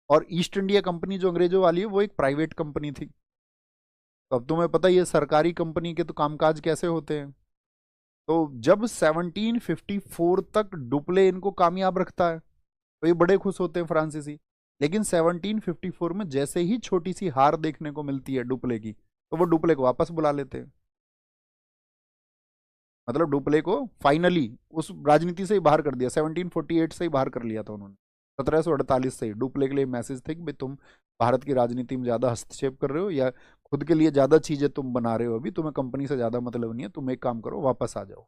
और east India company जो अंग्रेजों वाली है वो एक प्राइवेट कंपनी थी। तो अब तुम्हें पता ही है सरकारी कंपनी के तो कामकाज कैसे होते हैं। तो जब 1754 तक डुप्ले इनको कामयाब रखता है तो ये बड़े खुश होते हैं फ्रांसीसी। लेकिन 1754 में जैसे ही छोटी सी हार देखने को मिलती है डुप्ले की, तो वो डुप्ले को वापस बुला लेते हैं। मतलब डुप्ले को फाइनली उस राजनीति से ही बाहर कर दिया, 1748 से ही बाहर कर लिया था उन्होंने। 1748 से ही डुप्ले के लिए मैसेज थे कि भाई तुम भारत की राजनीति में ज्यादा हस्तक्षेप कर रहे हो, या खुद के लिए ज्यादा चीजें तुम बना रहे हो, अभी तुम्हें कंपनी से ज्यादा मतलब नहीं है, तुम एक काम करो वापस आ जाओ।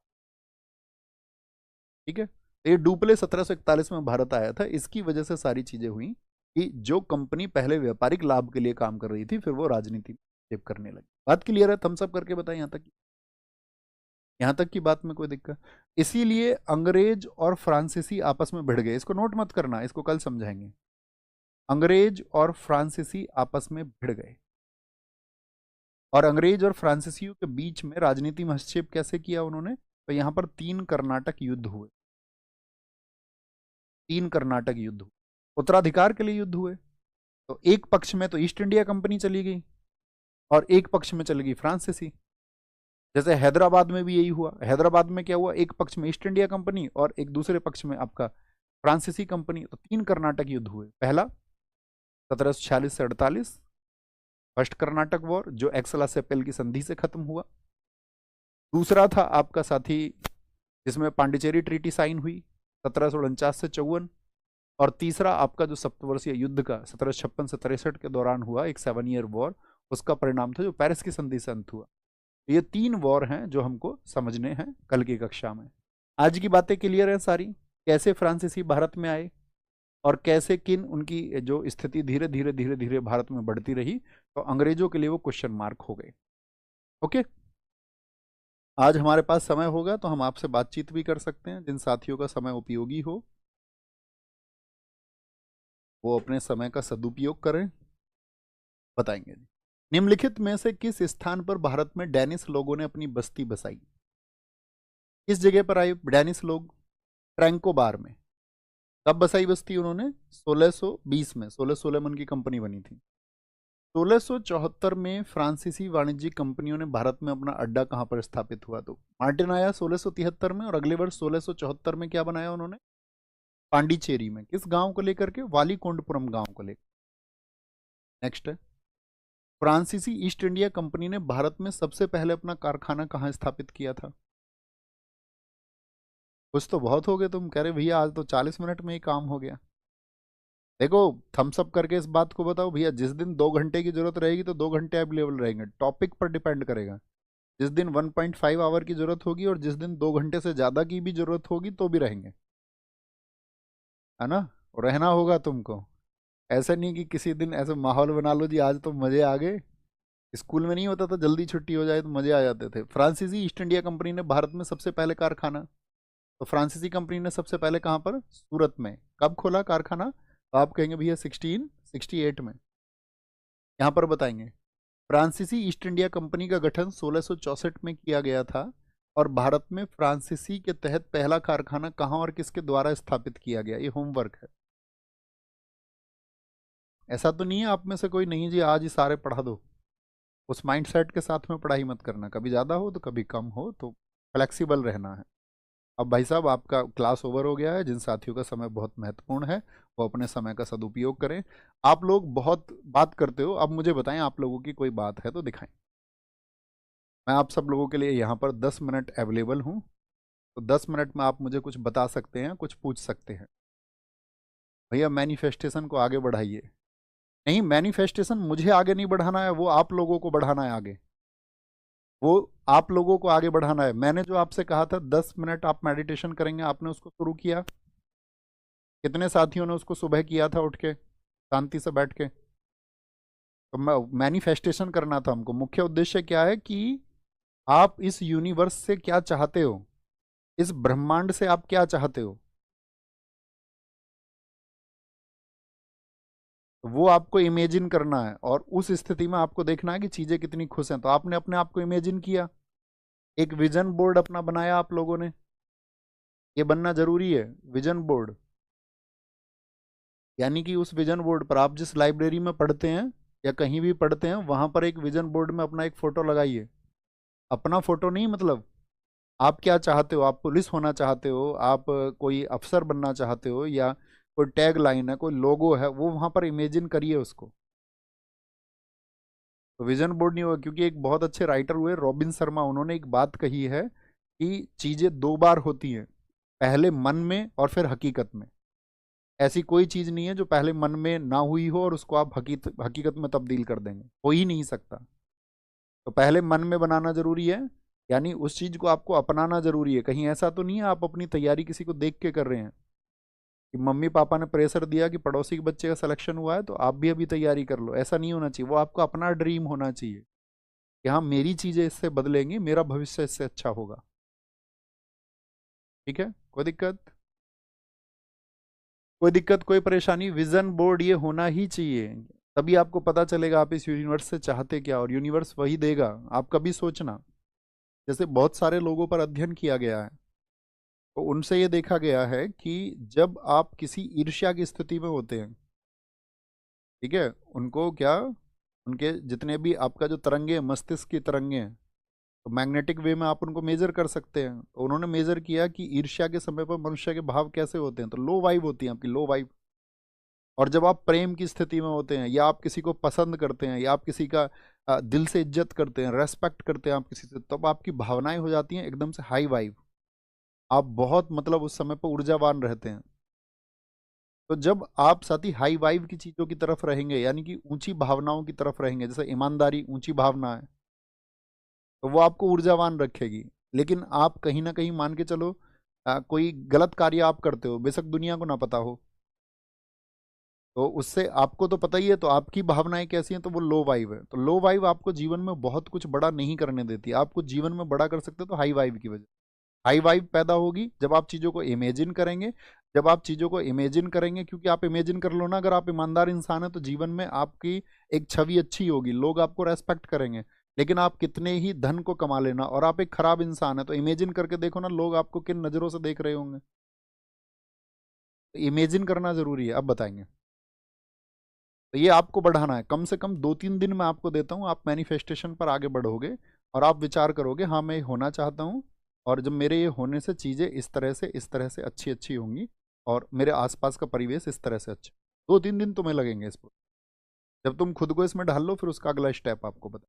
ठीक है, तो ये डुप्ले 1741 में भारत आया था, इसकी वजह से सारी चीजें हुई कि जो कंपनी पहले व्यापारिक लाभ के लिए काम कर रही थी फिर वो राजनीति में हस्तक्षेप करने लगी। बात क्लियर है? थम्स अप करके बताएं यहाँ तक। यहां तक की बात में कोई दिक्कत? इसीलिए अंग्रेज और फ्रांसीसी आपस में भिड़ गए। इसको नोट मत करना, इसको कल समझाएंगे। अंग्रेज और फ्रांसीसी आपस में भिड़ गए। और अंग्रेज और फ्रांसीसियों के बीच में राजनीति में हस्तक्षेप कैसे किया उन्होंने? तो यहां पर 3 कर्नाटक युद्ध हुए। 3 कर्नाटक युद्ध हुए, उत्तराधिकार के लिए युद्ध हुए। तो एक पक्ष में तो ईस्ट इंडिया कंपनी चली गई और एक पक्ष में चली गई फ्रांसीसी। जैसे हैदराबाद में भी यही हुआ। हैदराबाद में क्या हुआ, एक पक्ष में ईस्ट इंडिया कंपनी और एक दूसरे पक्ष में आपका फ्रांसीसी कंपनी। तो 3 कर्नाटक युद्ध हुए। पहला 1746 से 48, फर्स्ट कर्नाटक वॉर, जो एक्सला सेपेल की संधि से खत्म हुआ। दूसरा था आपका साथी जिसमें पांडिचेरी ट्रीटी साइन हुई 1749 से 54। और तीसरा आपका जो सप्तवर्षीय युद्ध का 1756 से 63 के दौरान हुआ एक 7 ईयर वॉर, उसका परिणाम था जो पेरिस की संधि से अंत हुआ। ये 3 वॉर हैं जो हमको समझने हैं कल की कक्षा में। आज की बातें क्लियर है सारी? कैसे फ्रांसीसी भारत में आए और कैसे किन उनकी जो स्थिति धीरे धीरे धीरे धीरे भारत में बढ़ती रही, तो अंग्रेजों के लिए वो क्वेश्चन मार्क हो गए। ओके, आज हमारे पास समय होगा तो हम आपसे बातचीत भी कर सकते हैं। जिन साथियों का समय उपयोगी हो वो अपने समय का सदुपयोग करें। बताएंगे जी। निम्नलिखित में से किस स्थान पर भारत में डेनिस लोगों ने अपनी बस्ती बसाई? किस जगह पर आए डेनिस लोग? ट्रैंकोबार में। कब बसाई बस्ती उन्होंने? 1620 में। 1616 की कंपनी बनी थी। 1674 में फ्रांसीसी वाणिज्यिक कंपनियों ने भारत में अपना अड्डा कहां पर स्थापित हुआ? तो मार्टिन आया 1673 में, और अगले वर्ष 1674 में क्या बनाया उन्होंने? पांडिचेरी में। किस गांव को लेकर के? वालीकोंडपुरम गांव को लेकर। नेक्स्ट है, फ्रांसीसी ईस्ट इंडिया कंपनी ने भारत में सबसे पहले अपना कारखाना कहां स्थापित किया था? कुछ तो बहुत हो गए तुम कह रहे भैया आज तो 40 मिनट में ही काम हो गया। देखो, थम्स अप करके इस बात को बताओ भैया, जिस दिन 2 घंटे की जरूरत रहेगी तो 2 घंटे अवेलेबल रहेंगे, टॉपिक पर डिपेंड करेगा। जिस दिन 1.5 आवर की जरूरत होगी और जिस दिन 2 घंटे से ज्यादा की भी जरूरत होगी तो भी रहेंगे, है ना? और रहना होगा तुमको। ऐसा नहीं कि किसी दिन ऐसे माहौल बना लो जी आज तो मजे आ गए। स्कूल में नहीं होता था जल्दी छुट्टी हो जाए तो मजे आ जाते थे। फ्रांसीसी ईस्ट इंडिया कंपनी ने भारत में सबसे पहले कारखाना, तो फ्रांसीसी कंपनी ने सबसे पहले कहाँ पर? सूरत में। कब खोला कारखाना? तो आप कहेंगे भैया 1668 में। यहाँ पर बताएंगे, फ्रांसीसी ईस्ट इंडिया कंपनी का गठन 1664 में किया गया था। और भारत में फ्रांसीसी के तहत पहला कारखाना कहाँ और किसके द्वारा स्थापित किया गया? ये होमवर्क है। ऐसा तो नहीं है आप में से कोई नहीं जी आज ही सारे पढ़ा दो। उस माइंडसेट के साथ में पढ़ाई मत करना, कभी ज़्यादा हो तो कभी कम हो, तो फ्लेक्सिबल रहना है। अब भाई साहब आपका क्लास ओवर हो गया है। जिन साथियों का समय बहुत महत्वपूर्ण है वो अपने समय का सदुपयोग करें। आप लोग बहुत बात करते हो, अब मुझे बताएं आप लोगों की कोई बात है तो दिखाएं। मैं आप सब लोगों के लिए यहाँ पर 10 मिनट अवेलेबल हूँ, तो 10 मिनट में आप मुझे कुछ बता सकते हैं, कुछ पूछ सकते हैं। भैया मैनिफेस्टेशन को आगे बढ़ाइए। नहीं, मैनिफेस्टेशन मुझे आगे नहीं बढ़ाना है, वो आप लोगों को बढ़ाना है आगे। वो आप लोगों को आगे बढ़ाना है। मैंने जो आपसे कहा था 10 मिनट आप मेडिटेशन करेंगे, आपने उसको शुरू किया? कितने साथियों ने उसको सुबह किया था उठ के शांति से बैठ के? तो मैनिफेस्टेशन करना था हमको। मुख्य उद्देश्य क्या है कि आप इस यूनिवर्स से क्या चाहते हो, इस ब्रह्मांड से आप क्या चाहते हो, तो वो आपको इमेजिन करना है। और उस स्थिति में आपको देखना है कि चीजें कितनी खुश हैं। तो आपने अपने आप को इमेजिन किया, एक विजन बोर्ड अपना बनाया आप लोगों ने। ये बनना जरूरी है, विजन बोर्ड। यानी कि उस विजन बोर्ड पर आप जिस लाइब्रेरी में पढ़ते हैं या कहीं भी पढ़ते हैं वहां पर एक विजन बोर्ड में अपना एक फोटो लगाइए। अपना फोटो नहीं, मतलब आप क्या चाहते हो, आप पुलिस होना चाहते हो, आप कोई अफसर बनना चाहते हो, या कोई टैग लाइन है, कोई लोगो है, वो वहां पर इमेजिन करिए उसको। तो विजन बोर्ड नहीं होगा, क्योंकि एक बहुत अच्छे राइटर हुए रॉबिन शर्मा, उन्होंने एक बात कही है कि चीजें दो बार होती हैं, पहले मन में और फिर हकीकत में। ऐसी कोई चीज नहीं है जो पहले मन में ना हुई हो और उसको आप हकीकत में तब्दील कर देंगे, हो ही नहीं सकता। तो पहले मन में बनाना जरूरी है, यानी उस चीज को आपको अपनाना जरूरी है। कहीं ऐसा तो नहीं है आप अपनी तैयारी किसी को देख के कर रहे हैं, कि मम्मी पापा ने प्रेशर दिया कि पड़ोसी के बच्चे का सिलेक्शन हुआ है तो आप भी अभी तैयारी कर लो, ऐसा नहीं होना चाहिए। वो आपको अपना ड्रीम होना चाहिए कि हाँ मेरी चीजें इससे बदलेंगी, मेरा भविष्य इससे अच्छा होगा। ठीक है, कोई दिक्कत? कोई दिक्कत, कोई परेशानी? विजन बोर्ड ये होना ही चाहिए, तभी आपको पता चलेगा आप इस यूनिवर्स से चाहते क्या, और यूनिवर्स वही देगा। आप कभी सोचना, जैसे बहुत सारे लोगों पर अध्ययन किया गया है, तो उनसे ये देखा गया है कि जब आप किसी ईर्ष्या की स्थिति में होते हैं, ठीक है, उनको क्या, उनके जितने भी आपका जो तरंगे हैं, मस्तिष्क की तरंगे हैं, तो मैग्नेटिक वे में आप उनको मेजर कर सकते हैं। तो उन्होंने मेजर किया कि ईर्ष्या के समय पर मनुष्य के भाव कैसे होते हैं, तो लो वाइब होती है आपकी, लो वाइब। और जब आप प्रेम की स्थिति में होते हैं, या आप किसी को पसंद करते हैं, या आप किसी का दिल से इज्जत करते हैं, रेस्पेक्ट करते हैं आप किसी से, तब आपकी भावनाएं हो जाती हैं एकदम से हाई वाइब। आप बहुत मतलब उस समय पर ऊर्जावान रहते हैं। तो जब आप साथ ही हाई वाइब की चीजों की तरफ रहेंगे, यानी कि ऊंची भावनाओं की तरफ रहेंगे, जैसे ईमानदारी ऊंची भावना है, तो वो आपको ऊर्जावान रखेगी। लेकिन आप कहीं ना कहीं मान के चलो, कोई गलत कार्य आप करते हो, बेशक दुनिया को ना पता हो, तो उससे आपको तो पता ही है, तो आपकी भावनाएं कैसी हैं, तो वो लो वाइब है। तो लो वाइब आपको जीवन में बहुत कुछ बड़ा नहीं करने देती। आपको जीवन में बड़ा कर सकते हो तो हाई वाइब की वजह। हाई वाइब पैदा होगी जब आप चीज़ों को इमेजिन करेंगे। जब आप चीज़ों को इमेजिन करेंगे, क्योंकि आप इमेजिन कर लो ना, अगर आप ईमानदार इंसान हैं तो जीवन में आपकी एक छवि अच्छी होगी, लोग आपको रेस्पेक्ट करेंगे। लेकिन आप कितने ही धन को कमा लेना, और आप एक खराब इंसान है, तो इमेजिन करके देखो ना, लोग आपको किन नज़रों से देख रहे होंगे। तो इमेजिन करना जरूरी है, अब बताएंगे। तो ये आपको बढ़ाना है, कम से कम 2-3 दिन मैं आपको देता हूँ, आप मैनिफेस्टेशन पर आगे बढ़ोगे और आप विचार करोगे हाँ मैं ये होना चाहता हूँ, और जब मेरे ये होने से चीज़ें इस तरह से अच्छी अच्छी होंगी, और मेरे आसपास का परिवेश इस तरह से अच्छा। 2-3 दिन तुम्हें लगेंगे इस पर। जब तुम खुद को इसमें ढाल लो, फिर उसका अगला स्टेप आपको बता।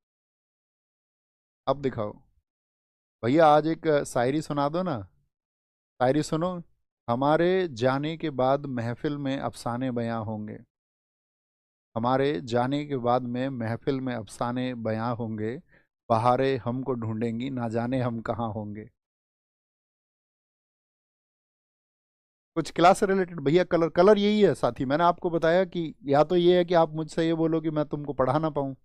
अब दिखाओ भैया, आज एक शायरी सुना दो ना। शायरी सुनो। हमारे जाने के बाद महफिल में अफसाने बयां होंगे, हमारे जाने के बाद में महफिल में अफसाने बयां होंगे, बहारें हमको ढूंढेंगी, ना जाने हम कहाँ होंगे। कुछ क्लास से रिलेटेड भैया, कलर कलर यही है साथी, मैंने आपको बताया कि या तो ये है कि आप मुझसे ये बोलो कि मैं तुमको पढ़ा ना पाऊँ,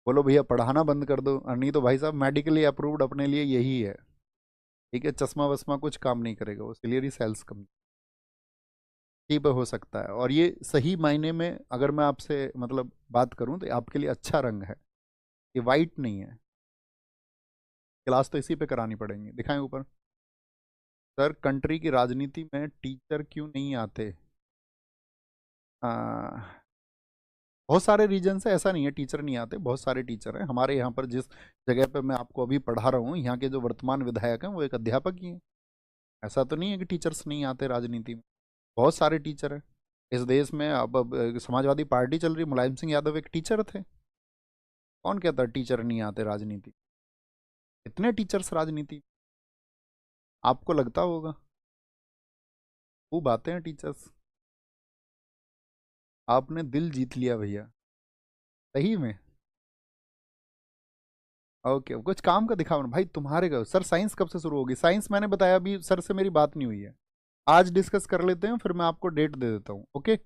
बोलो भैया पढ़ाना बंद कर दो, और नहीं तो भाई साहब मेडिकली अप्रूव्ड अपने लिए यही है। ठीक है, चश्मा वस्मा कुछ काम नहीं करेगा, वो सिलेरी सेल्स कम ही पे हो सकता है। और ये सही मायने में अगर मैं आपसे मतलब बात करूं तो आपके लिए अच्छा रंग है, ये वाइट नहीं है। क्लास तो इसी पे करानी पड़ेंगी, दिखाएं ऊपर। सर कंट्री की राजनीति में टीचर क्यों नहीं आते? आ, बहुत सारे रीजन से, ऐसा नहीं है टीचर नहीं आते, बहुत सारे टीचर हैं हमारे यहाँ पर। जिस जगह पे मैं आपको अभी पढ़ा रहा हूँ, यहाँ के जो वर्तमान विधायक हैं वो एक अध्यापक ही हैं। ऐसा तो नहीं है कि टीचर्स नहीं आते राजनीति में, बहुत सारे टीचर हैं इस देश में। अब समाजवादी पार्टी चल रही, मुलायम सिंह यादव एक टीचर थे। कौन कहता है टीचर नहीं आते राजनीति? इतने टीचर्स राजनीति, आपको लगता होगा वो बातें हैं टीचर्स। आपने दिल जीत लिया भैया, सही में। ओके, कुछ काम का दिखाओ ना भाई, तुम्हारे का सर साइंस कब से शुरू होगी? साइंस मैंने बताया, अभी सर से मेरी बात नहीं हुई है। आज डिस्कस कर लेते हैं, फिर मैं आपको डेट दे देता हूँ, ओके।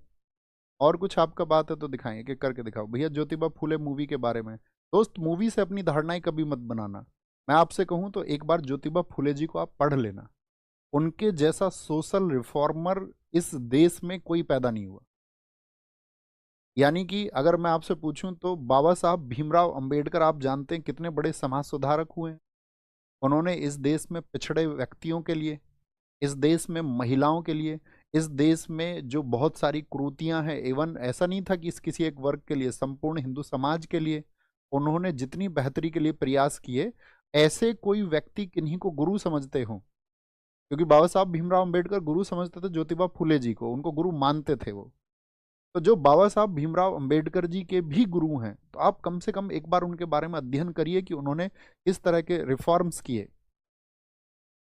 और कुछ आपका बात है तो दिखाएं, कि करके दिखाओ भैया। ज्योतिबा फूले मूवी के बारे में, दोस्त मूवी से अपनी धारणाएं कभी मत बनाना। मैं आपसे कहूँ तो एक बार ज्योतिबा फूले जी को आप पढ़ लेना। उनके जैसा सोशल रिफॉर्मर इस देश में कोई पैदा नहीं हुआ। यानी कि अगर मैं आपसे पूछूं तो बाबा साहब भीमराव अंबेडकर, आप जानते हैं कितने बड़े समाज सुधारक हुए हैं। उन्होंने इस देश में पिछड़े व्यक्तियों के लिए, इस देश में महिलाओं के लिए, इस देश में जो बहुत सारी कुरीतियां हैं, इवन ऐसा नहीं था कि इस किसी एक वर्ग के लिए, संपूर्ण हिंदू समाज के लिए उन्होंने जितनी बेहतरी के लिए प्रयास किए, ऐसे कोई व्यक्ति किन्हीं को गुरु समझते हो? क्योंकि बाबा साहब भीमराव अंबेडकर गुरु समझते थे ज्योतिबा फुले जी को, उनको गुरु मानते थे वो। तो जो बाबा साहब भीमराव अंबेडकर जी के भी गुरु हैं, तो आप कम से कम एक बार उनके बारे में अध्ययन करिए कि उन्होंने किस तरह के रिफॉर्म्स किए,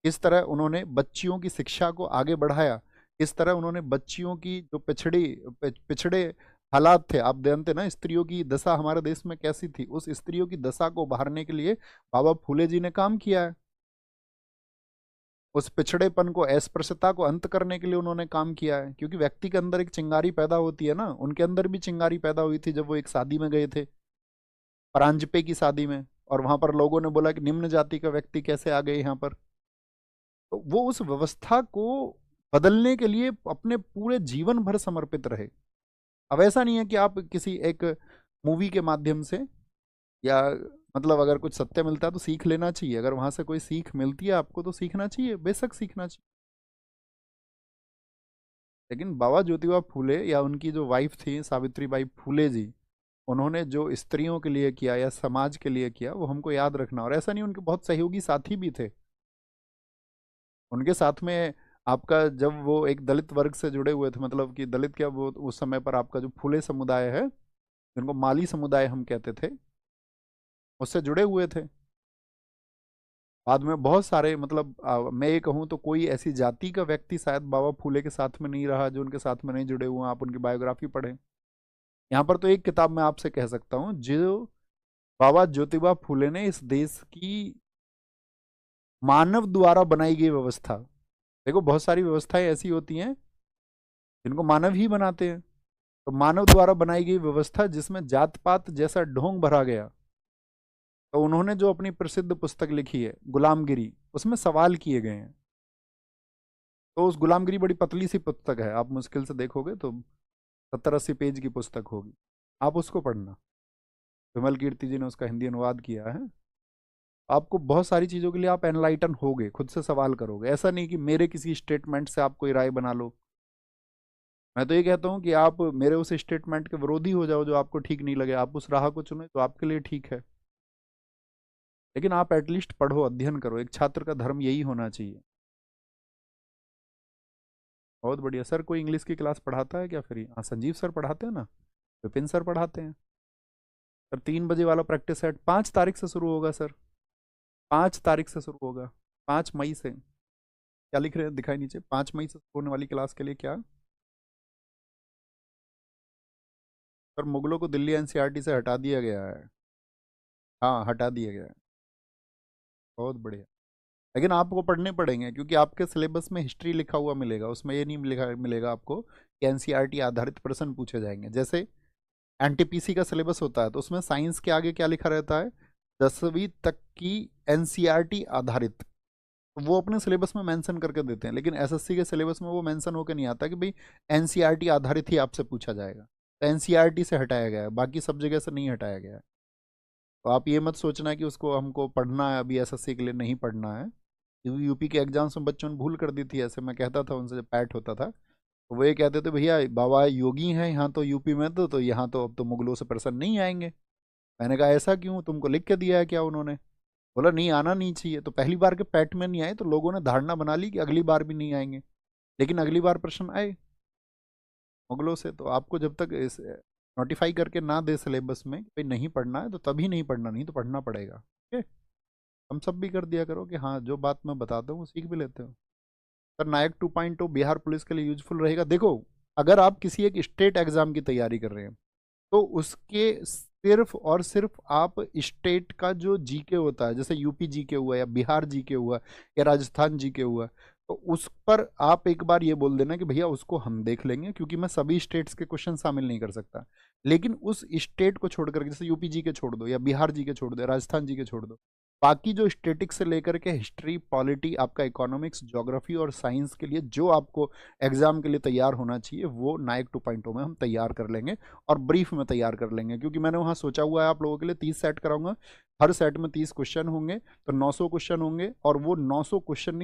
किस तरह उन्होंने बच्चियों की शिक्षा को आगे बढ़ाया, किस तरह उन्होंने बच्चियों की जो पिछड़े हालात थे, आप जानते ना स्त्रियों की दशा हमारे देश में कैसी थी, उस स्त्रियों की दशा को उभारने के लिए बाबा फूले जी ने काम किया है। उस पिछड़ेपन को, अस्पृश्यता को अंत करने के लिए उन्होंने काम किया है। क्योंकि व्यक्ति के अंदर एक चिंगारी पैदा होती है ना, उनके अंदर भी चिंगारी पैदा हुई थी जब वो एक शादी में गए थे, परांजपे की शादी में, और वहां पर लोगों ने बोला कि निम्न जाति का व्यक्ति कैसे आ गए यहाँ पर। तो वो उस व्यवस्था को बदलने के लिए अपने पूरे जीवन भर समर्पित रहे। अब ऐसा नहीं है कि आप किसी एक मूवी के माध्यम से, या मतलब अगर कुछ सत्य मिलता है तो सीख लेना चाहिए, अगर वहां से कोई सीख मिलती है आपको तो सीखना चाहिए, बेशक सीखना चाहिए। लेकिन बाबा ज्योतिबा फूले या उनकी जो वाइफ थी सावित्रीबाई फूले जी, उन्होंने जो स्त्रियों के लिए किया या समाज के लिए किया वो हमको याद रखना। और ऐसा नहीं, उनके बहुत सहयोगी साथी भी थे उनके साथ में। आपका जब वो एक दलित वर्ग से जुड़े हुए थे, मतलब कि दलित क्या, वो उस समय पर आपका जो फूले समुदाय है, जिनको माली समुदाय हम कहते थे, उससे जुड़े हुए थे। बाद में बहुत सारे, मतलब मैं ये कहूँ तो कोई ऐसी जाति का व्यक्ति शायद बाबा फूले के साथ में नहीं रहा जो उनके साथ में नहीं जुड़े हुए हैं। आप उनकी बायोग्राफी पढ़ें। यहाँ पर तो एक किताब मैं आपसे कह सकता हूँ, जो बाबा ज्योतिबा फूले ने इस देश की मानव द्वारा बनाई गई व्यवस्था, देखो बहुत सारी व्यवस्थाएं ऐसी होती हैं जिनको मानव ही बनाते हैं, तो मानव द्वारा बनाई गई व्यवस्था जिसमें जात पात जैसा ढोंग भरा गया, तो उन्होंने जो अपनी प्रसिद्ध पुस्तक लिखी है गुलामगिरी, उसमें सवाल किए गए हैं। तो उस गुलामगिरी बड़ी पतली सी पुस्तक है, आप मुश्किल से देखोगे तो 70-80 पेज की पुस्तक होगी, आप उसको पढ़ना। विमल कीर्ति जी ने उसका हिंदी अनुवाद किया है। आपको बहुत सारी चीज़ों के लिए आप एनलाइटन होगे, खुद से सवाल करोगे। ऐसा नहीं कि मेरे किसी स्टेटमेंट से आप कोई राय बना लो। मैं तो ये कहता हूँ कि आप मेरे उस स्टेटमेंट के विरोधी हो जाओ जो आपको ठीक नहीं लगे, आप उस राह को चुने तो आपके लिए ठीक है। लेकिन आप एटलीस्ट पढ़ो, अध्ययन करो, एक छात्र का धर्म यही होना चाहिए। बहुत बढ़िया सर। कोई इंग्लिश की क्लास पढ़ाता है क्या? फिर हाँ, संजीव सर पढ़ाते हैं ना, विपिन सर पढ़ाते हैं सर। 3 बजे वाला प्रैक्टिस सेट 5 तारीख से शुरू होगा सर, 5 तारीख से शुरू होगा, 5 मई से। क्या लिख रहे हैं दिखाई नीचे, 5 मई से शुरू होने वाली क्लास के लिए क्या सर? मुगलों को दिल्ली एनसीईआरटी से हटा दिया गया है। हाँ, हटा दिया गया है। बहुत बढ़िया। लेकिन आपको पढ़ने पड़ेंगे क्योंकि आपके सिलेबस में हिस्ट्री लिखा हुआ मिलेगा, उसमें ये नहीं लिखा मिलेगा आपको कि एनसीईआरटी आधारित प्रश्न पूछे जाएंगे। जैसे एनटीपीसी का सिलेबस होता है तो उसमें साइंस के आगे क्या लिखा रहता है, 10वीं तक की एनसीईआरटी आधारित, तो वो अपने सिलेबस में मेंशन करके देते हैं। लेकिन एसएससी के सिलेबस में वो मेंशन होकर नहीं आता कि भाई एनसीईआरटी आधारित ही आपसे पूछा जाएगा। तो एनसीईआरटी से हटाया गया है, बाकी सब जगह से नहीं हटाया गया है। तो आप ये मत सोचना कि उसको हमको पढ़ना है अभी एसएससी के लिए, नहीं पढ़ना है। यूपी के एग्जाम्स में बच्चों ने भूल कर दी थी, ऐसे मैं कहता था उनसे जब पैट होता था, तो वो ये कहते थे भैया बाबा योगी हैं यहाँ तो यूपी में, तो यहाँ तो अब तो मुगलों से प्रसन्न नहीं आएंगे। मैंने कहा ऐसा क्यों, तुमको लिख के दिया है क्या उन्होंने? बोला नहीं, आना नहीं चाहिए। तो पहली बार के पैट में नहीं आए तो लोगों ने धारणा बना ली कि अगली बार भी नहीं आएंगे, लेकिन अगली बार प्रश्न आए मुगलों से। तो आपको जब तक इस नोटिफाई करके ना दे सिलेबस में कि भाई नहीं पढ़ना है तो तभी नहीं पढ़ना, नहीं तो पढ़ना पड़ेगा। ठीक है, हम सब भी कर दिया करो कि हाँ जो बात मैं बताता हूँ वो सीख भी लेते हो। सर नायक 2.0 बिहार पुलिस के लिए यूजफुल रहेगा। देखो अगर आप किसी एक स्टेट एग्जाम की तैयारी कर रहे हैं तो उसके सिर्फ और सिर्फ आप स्टेट का जो जीके होता है, जैसे यूपी जीके हुआ या बिहार जीके हुआ या राजस्थान जीके हुआ, तो उस पर आप एक बार ये बोल देना कि भैया उसको हम देख लेंगे, क्योंकि मैं सभी स्टेट्स के क्वेश्चन शामिल नहीं कर सकता। लेकिन उस स्टेट को छोड़कर, जैसे यूपी जीके छोड़ दो या बिहार जीके छोड़ दो, राजस्थान जीके छोड़ दो, बाकी जो स्टेटिक्स से लेकर के हिस्ट्री, पॉलिटी, आपका इकोनॉमिक्स, ज्योग्राफी और साइंस के लिए जो आपको एग्जाम के लिए तैयार होना चाहिए वो नायक 2.0 में हम तैयार कर लेंगे और ब्रीफ में तैयार कर लेंगे। क्योंकि मैंने वहाँ सोचा हुआ है आप लोगों के लिए 30 सेट कराऊंगा, हर सेट में 30 क्वेश्चन होंगे, तो 900 क्वेश्चन होंगे, और वो 900 क्वेश्चन